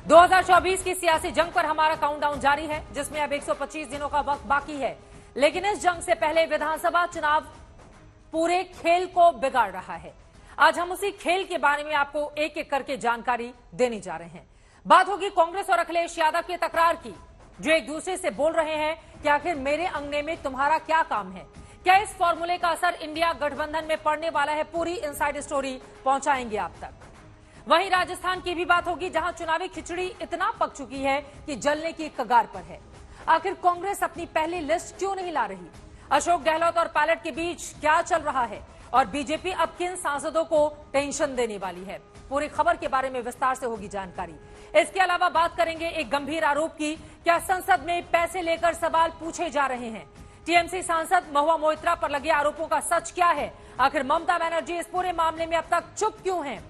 2024 की सियासी जंग पर हमारा काउंटडाउन जारी है, जिसमें अब 125 दिनों का वक्त बाकी है। लेकिन इस जंग से पहले विधानसभा चुनाव पूरे खेल को बिगाड़ रहा है। आज हम उसी खेल के बारे में आपको एक एक करके जानकारी देने जा रहे हैं। बात होगी कांग्रेस और अखिलेश यादव की तकरार की, जो एक दूसरे से बोल रहे हैं कि आखिर मेरे अंगने में तुम्हारा क्या काम है। क्या इस फॉर्मूले का असर इंडिया गठबंधन में पड़ने वाला है? पूरी इनसाइड स्टोरी पहुंचाएंगे आप तक। वहीं राजस्थान की भी बात होगी, जहां चुनावी खिचड़ी इतना पक चुकी है कि जलने की कगार पर है। आखिर कांग्रेस अपनी पहली लिस्ट क्यों नहीं ला रही? अशोक गहलोत और पायलट के बीच क्या चल रहा है और बीजेपी अब किन सांसदों को टेंशन देने वाली है? पूरी खबर के बारे में विस्तार से होगी जानकारी। इसके अलावा बात करेंगे एक गंभीर आरोप की। क्या संसद में पैसे लेकर सवाल पूछे जा रहे हैं? टीएमसी सांसद महुआ मोइत्रा पर लगे आरोपों का सच क्या है? आखिर ममता बनर्जी इस पूरे मामले में अब तक चुप क्यों हैं?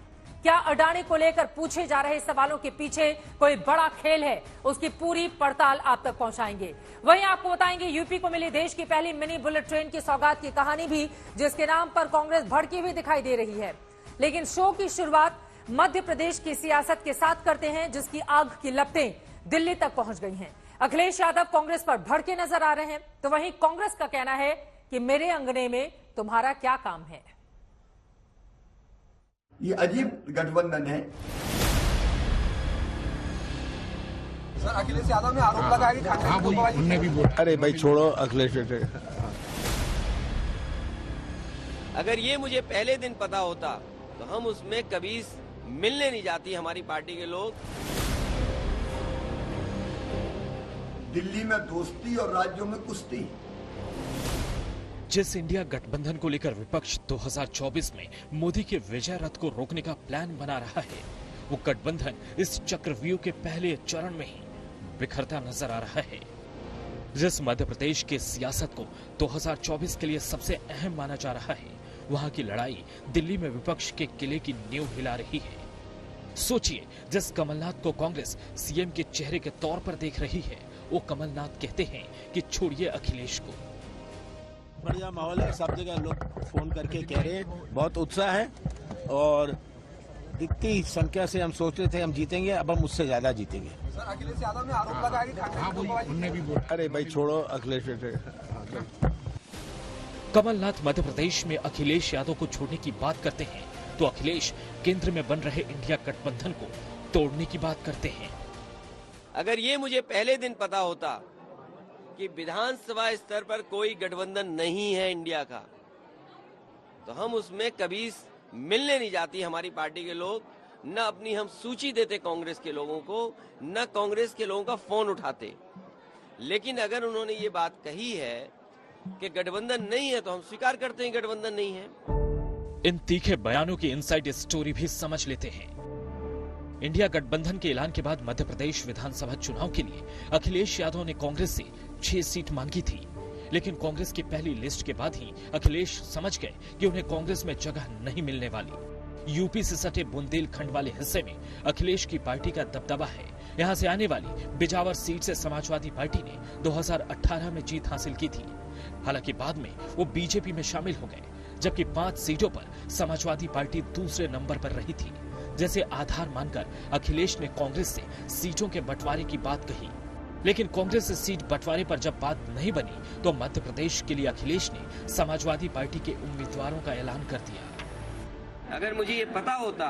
क्या अडानी को लेकर पूछे जा रहे सवालों के पीछे कोई बड़ा खेल है? उसकी पूरी पड़ताल आप तक पहुंचाएंगे। वहीं आपको बताएंगे यूपी को मिली देश की पहली मिनी बुलेट ट्रेन की सौगात की कहानी भी, जिसके नाम पर कांग्रेस भड़की हुई दिखाई दे रही है। लेकिन शो की शुरुआत मध्य प्रदेश की सियासत के साथ करते हैं, जिसकी आग की लपटें दिल्ली तक पहुंच गई हैं। अखिलेश यादव कांग्रेस पर भड़के नजर आ रहे हैं, तो वहीं कांग्रेस का कहना है कि मेरे अंगने में तुम्हारा क्या काम है। ये अजीब गठबंधन है। सर, अखिलेश यादव ने आरोप लगाया कि ठाकरे भी बोला। अरे भाई छोड़ो अखिलेश। अगर ये मुझे पहले दिन पता होता तो हम उसमें कभी मिलने नहीं जाती हमारी पार्टी के लोग। दिल्ली में दोस्ती और राज्यों में कुश्ती। जिस इंडिया गठबंधन को लेकर विपक्ष 2024 में मोदी के विजय रथ को रोकने का प्लान बना रहा है, वो गठबंधन इस चक्रव्यूह के पहले चरण में ही बिखरता नजर आ रहा है। जिस मध्य प्रदेश के सियासत को 2024 के लिए सबसे अहम माना जा रहा है, वहां की लड़ाई दिल्ली में विपक्ष के किले की नींव हिला रही है। सोचिए, जिस कमलनाथ को कांग्रेस सीएम के चेहरे के तौर पर देख रही है, वो कमलनाथ कहते हैं कि छोड़िए अखिलेश को। बढ़िया माहौल है, सब जगह लोग फोन करके कह रहे हैं, बहुत उत्साह है और दिखती संख्या से हम सोच रहे थे हम जीतेंगे, अब हम उससे ज्यादा जीतेंगे। सर, अखिलेश यादव ने आरोप लगाया कि ठाकरे भी बोला। अरे भाई छोड़ो अखिलेश। कमलनाथ मध्य प्रदेश में अखिलेश यादव को छोड़ने की बात करते हैं, तो अखिलेश केंद्र में बन रहे इंडिया गठबंधन को तोड़ने की बात करते हैं। अगर ये मुझे पहले दिन पता होता कि विधानसभा स्तर पर कोई गठबंधन नहीं है इंडिया का, तो हम उसमें कभी मिलने नहीं जाती हमारी पार्टी के लोग। न अपनी हम सूची देते कांग्रेस के लोगों को, न कांग्रेस के लोगों का फोन उठाते। लेकिन अगर उन्होंने ये बात कही है कि गठबंधन नहीं है, तो हम स्वीकार करते हैं गठबंधन नहीं है। इन तीखे बयानों की इनसाइड स्टोरी भी समझ लेते हैं। इंडिया गठबंधन के ऐलान के बाद मध्य प्रदेश विधानसभा चुनाव के लिए अखिलेश यादव ने कांग्रेस से 6 सीट मांगी थी, लेकिन कांग्रेस की पहली लिस्ट के बाद ही अखिलेश समझ गए कि उन्हें कांग्रेस में जगह नहीं मिलने वाली। यूपी से सटे बुंदेलखंड वाले हिस्से में अखिलेश की पार्टी का दबदबा है। यहां से आने वाली बिजावर सीट से समाजवादी पार्टी ने 2018 में जीत हासिल की थी। हालांकि बाद में वो बीजेपी में शामिल हो गए, जबकि 5 सीटों पर समाजवादी पार्टी दूसरे नंबर पर रही थी, जैसे आधार मानकर अखिलेश ने कांग्रेस से सीटों के बंटवारे की बात कही। लेकिन कांग्रेस से सीट बंटवारे पर जब बात नहीं बनी, तो मध्य प्रदेश के लिए अखिलेश ने समाजवादी पार्टी के उम्मीदवारों का ऐलान कर दिया। अगर मुझे ये पता होता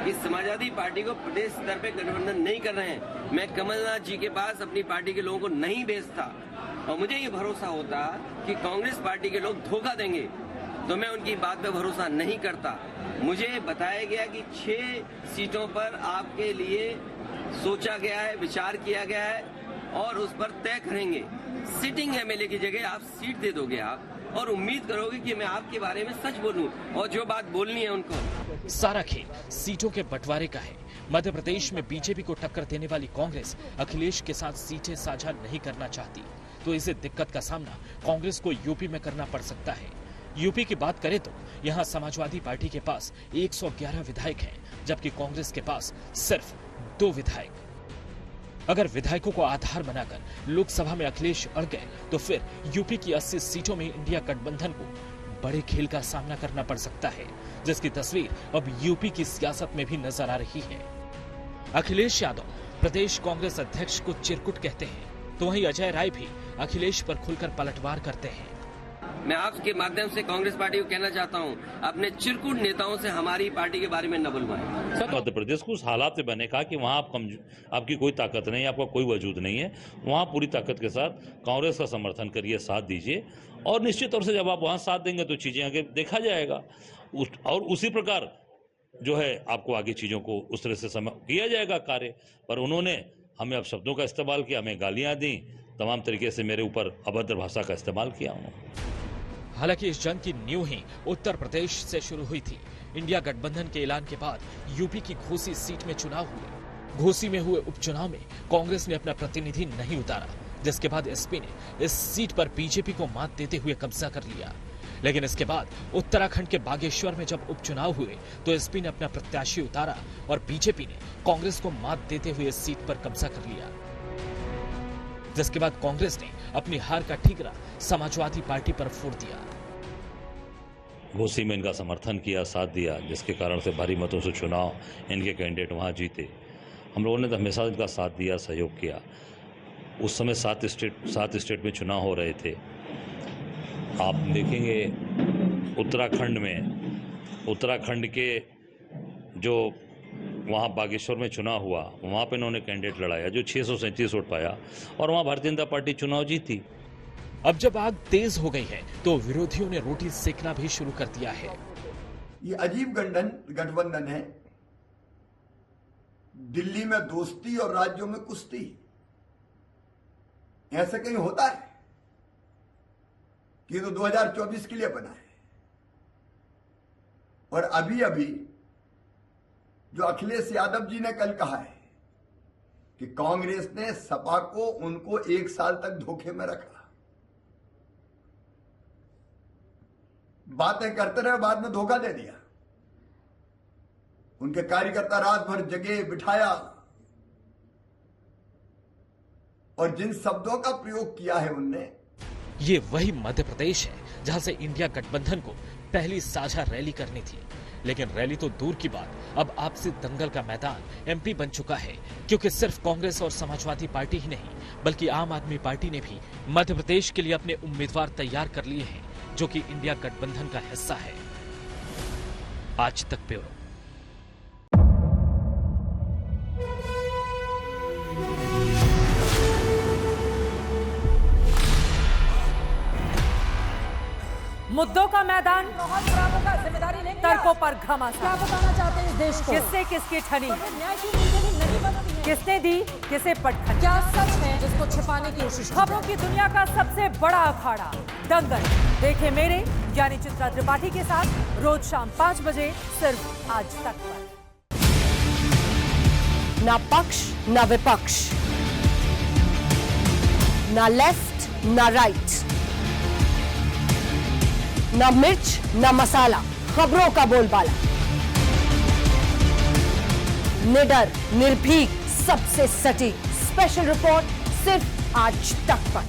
कि समाजवादी पार्टी को प्रदेश स्तर पे गठबंधन नहीं कर रहे हैं, मैं कमलनाथ जी के पास अपनी पार्टी के लोगों को नहीं भेजता, और मुझे ये भरोसा होता कि कांग्रेस पार्टी के लोग धोखा देंगे, तो मैं उनकी बात पे भरोसा नहीं करता। मुझे बताया गया कि 6 सीटों पर आपके लिए सोचा गया है, विचार किया गया है और उस पर तय करेंगे। सिटिंग एमएलए की जगह आप सीट दे दोगे आप, और उम्मीद करोगे कि मैं आपके बारे में सच बोलूं और जो बात बोलनी है उनको। सारा खेल सीटों के बंटवारे का है। मध्य प्रदेश में बीजेपी को टक्कर देने वाली कांग्रेस अखिलेश के साथ सीटें साझा नहीं करना चाहती, तो इसे दिक्कत का सामना कांग्रेस को यूपी में करना पड़ सकता है। यूपी की बात करें तो यहाँ समाजवादी पार्टी के पास 111 विधायक हैं, जबकि कांग्रेस के पास सिर्फ 2 विधायक। अगर विधायकों को आधार बनाकर लोकसभा में अखिलेश अड़ गए, तो फिर यूपी की 80 सीटों में इंडिया गठबंधन को बड़े खेल का सामना करना पड़ सकता है, जिसकी तस्वीर अब यूपी की सियासत में भी नजर आ रही है। अखिलेश यादव प्रदेश कांग्रेस अध्यक्ष को चिरकुट कहते हैं, तो वहीं अजय राय भी अखिलेश पर खुलकर पलटवार करते हैं। मैं आपके माध्यम से कांग्रेस पार्टी को कहना चाहता हूं, अपने चिरकुट नेताओं से हमारी पार्टी के बारे में न बुलवाएं। सर, मध्य प्रदेश को उस हालात से बने कहा कि वहाँ आपकी कोई ताकत नहीं है, आपका कोई वजूद नहीं है। वहाँ पूरी ताकत के साथ कांग्रेस का समर्थन करिए, साथ दीजिए, और निश्चित तौर से जब आप वहाँ साथ देंगे तो चीजें आगे देखा जाएगा। और उसी प्रकार जो है आपको आगे चीजों को उस तरह से किया जाएगा कार्य। पर उन्होंने हमें अब शब्दों का इस्तेमाल किया, हमें गालियां दी, तमाम तरीके से मेरे ऊपर अभद्र भाषा का इस्तेमाल किया उन्होंने। हालांकि इस जंग की नींव ही उत्तर प्रदेश से शुरू हुई थी। इंडिया गठबंधन के ऐलान के बाद यूपी की घोसी सीट में चुनाव हुए। घोसी में हुए उपचुनाव में कांग्रेस ने अपना प्रतिनिधि नहीं उतारा, जिसके बाद एसपी ने इस सीट पर बीजेपी को मात देते हुए कब्जा कर लिया। लेकिन इसके बाद उत्तराखंड के बागेश्वर में जब उपचुनाव हुए तो एसपी ने अपना प्रत्याशी उतारा और बीजेपी ने कांग्रेस को मात देते हुए इस सीट पर कब्जा कर लिया, जिसके बाद कांग्रेस ने अपनी हार का ठीकरा समाजवादी पार्टी पर फोड़ दिया। घोसी में इनका समर्थन किया, साथ दिया, जिसके कारण से भारी मतों से चुनाव इनके कैंडिडेट वहां जीते। हम लोगों ने तो हमेशा इनका साथ दिया, सहयोग किया। उस समय 7 स्टेट में चुनाव हो रहे थे। आप देखेंगे उत्तराखंड के जो वहाँ बागेश्वर में चुनाव हुआ, वहाँ पे इन्होंने कैंडिडेट लड़ाया जो 637 वोट पाया, और वहाँ भारतीय जनता पार्टी चुनाव जीती। अब जब आग तेज हो गई है तो विरोधियों ने रोटी सेकना भी शुरू कर दिया है। ये अजीब गठबंधन है। दिल्ली में दोस्ती और राज्यों में कुश्ती, ऐसा कहीं होता है? ये तो 2024 के लिए बना है। और अभी अभी जो अखिलेश यादव जी ने कल कहा है कि कांग्रेस ने सपा को उनको 1 साल तक धोखे में रखा, बातें करते रहे, बाद में धोखा दे दिया। उनके कार्यकर्ता रात भर जगे बिठाया, और जिन शब्दों का प्रयोग किया है उनने। ये वही मध्य प्रदेश है जहां से इंडिया गठबंधन को पहली साझा रैली करनी थी, लेकिन रैली तो दूर की बात, अब आपसी दंगल का मैदान एमपी बन चुका है, क्योंकि सिर्फ कांग्रेस और समाजवादी पार्टी ही नहीं बल्कि आम आदमी पार्टी ने भी मध्य प्रदेश के लिए अपने उम्मीदवार तैयार कर लिए हैं, जो कि इंडिया गठबंधन का हिस्सा है। आज तक ब्यूरो। मुद्दों का मैदान, जिम्मेदारी लेंगे, तर्कों पर घमासान। क्या बताना चाहते हैं इस देश को? किससे किसकी ठनी, न्याय की नीति नहीं बनती है। किसने दी किसे पटखनी, क्या सच है जिसको छिपाने की कोशिश। खबरों की दुनिया का सबसे बड़ा अखाड़ा दंगल देखे मेरे यानी चित्रा त्रिपाठी के साथ रोज शाम 5 बजे सिर्फ आज तक पर। ना पक्ष ना विपक्ष, ना लेफ्ट ना राइट, ना मिर्च ना मसाला, खबरों का बोलबाला। निडर, निर्भीक, सबसे सटीक स्पेशल रिपोर्ट सिर्फ आज तक पर।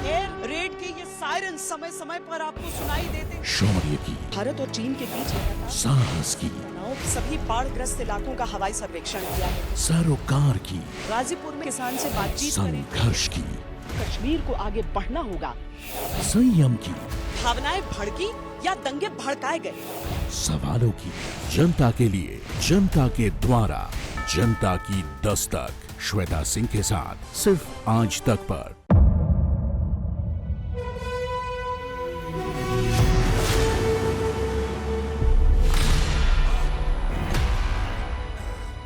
एयर रेड के ये सायरन समय समय पर आपको सुनाई देते हैं। शौर्य की, भारत और चीन के बीच साहस की, सभी बाढ़ग्रस्त इलाकों का हवाई सर्वेक्षण किया है। सरोकार की, गाजीपुर में किसान से बातचीत करें। संघर्ष की, कश्मीर को आगे बढ़ना होगा। संयम की, भावनाएं भड़की या दंगे भड़काए गए। सवालों की, जनता के लिए, जनता के द्वारा, जनता की दस्तक। श्वेता सिंह के साथ सिर्फ आज तक पर।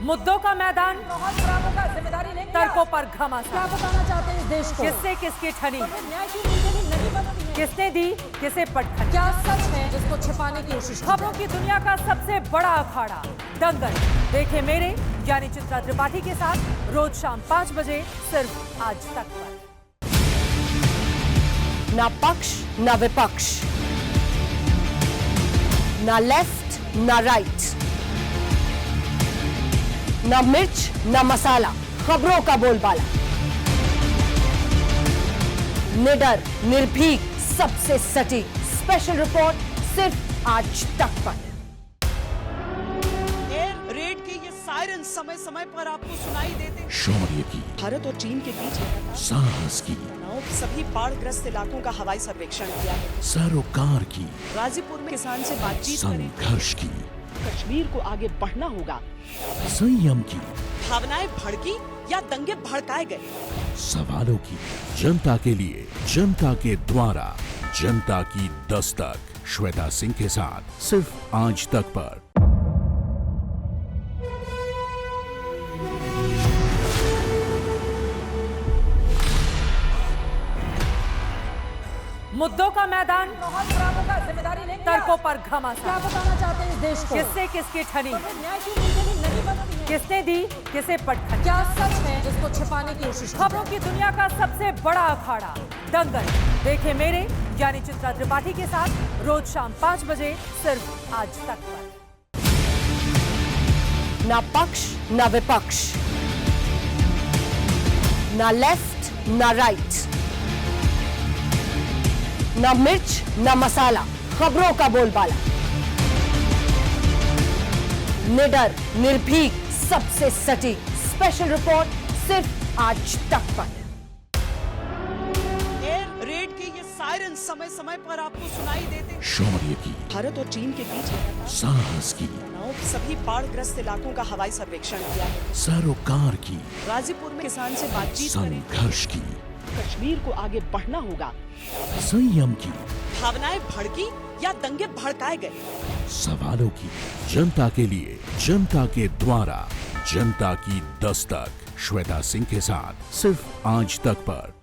मुद्दों का मैदान, जिम्मेदारी लेंगे, तर्कों पर घमासान। क्या बताना चाहते हैं इस देश को? किससे किसकी ठनी, न्याय की नीति नहीं बनती है। किसने दी किसे पटखनी, क्या सच है जिसको छिपाने की कोशिश। खबरों की दुनिया का सबसे बड़ा अखाड़ा दंगल देखे मेरे यानी चित्रा त्रिपाठी के साथ रोज शाम 5 बजे सिर्फ आज तक पर। ना पक्ष ना विपक्ष, ना लेफ्ट ना राइट, ना मिर्च ना मसाला, खबरों का बोलबाला। निडर, निर्भीक, सबसे सटीक स्पेशल रिपोर्ट सिर्फ आज तक पर। एयर रेड के ये सायरन समय समय पर आपको सुनाई देते हैं। शौर्य की, भारत और चीन के बीच लगातार साहस की, तनाव के सभी बाढ़ग्रस्त इलाकों का हवाई सर्वेक्षण किया है। सरोकार की, गाजीपुर में किसान से बातचीत करें। संघर्ष की, कश्मीर को आगे बढ़ना होगा। संयम की, भावनाएं भड़की या दंगे भड़काए गए। सवालों की, जनता के लिए, जनता के द्वारा, जनता की दस्तक। श्वेता सिंह के साथ सिर्फ आज तक पर। मुद्दों का मैदान, जिम्मेदारी लेंगे, तर्कों पर घमासान। क्या बताना चाहते हैं इस देश को? किससे किसकी ठनी, न्याय की नीति नहीं बनती है। किसने दी, किसे पटखनी? क्या सच है जिसको छिपाने की कोशिश? खबरों की दुनिया का सबसे बड़ा अखाड़ा दंगल देखे मेरे यानी चित्रा त्रिपाठी के साथ रोज शाम 5 बजे सिर्फ आज तक पर। ना पक्ष ना विपक्ष, ना लेफ्ट ना राइट, ना मिर्च ना मसाला, खबरों का बोलबाला। निडर, निर्भीक, सबसे सटीक स्पेशल रिपोर्ट सिर्फ आज तक पर। एयर रेड के ये सायरन समय समय पर आपको सुनाई देते हैं। शौर्य की, भारत और चीन के बीच लगातार साहस की, तनाव के सभी बाढ़ग्रस्त इलाकों का हवाई सर्वेक्षण किया है। सरोकार की, गाजीपुर में किसान से बातचीत करें। संघर्ष की, कश्मीर को आगे बढ़ना होगा। संयम की, भावनाएं भड़की या दंगे भड़काए गए। सवालों की, जनता के लिए, जनता के द्वारा, जनता की दस्तक। श्वेता सिंह के साथ सिर्फ आज तक पर।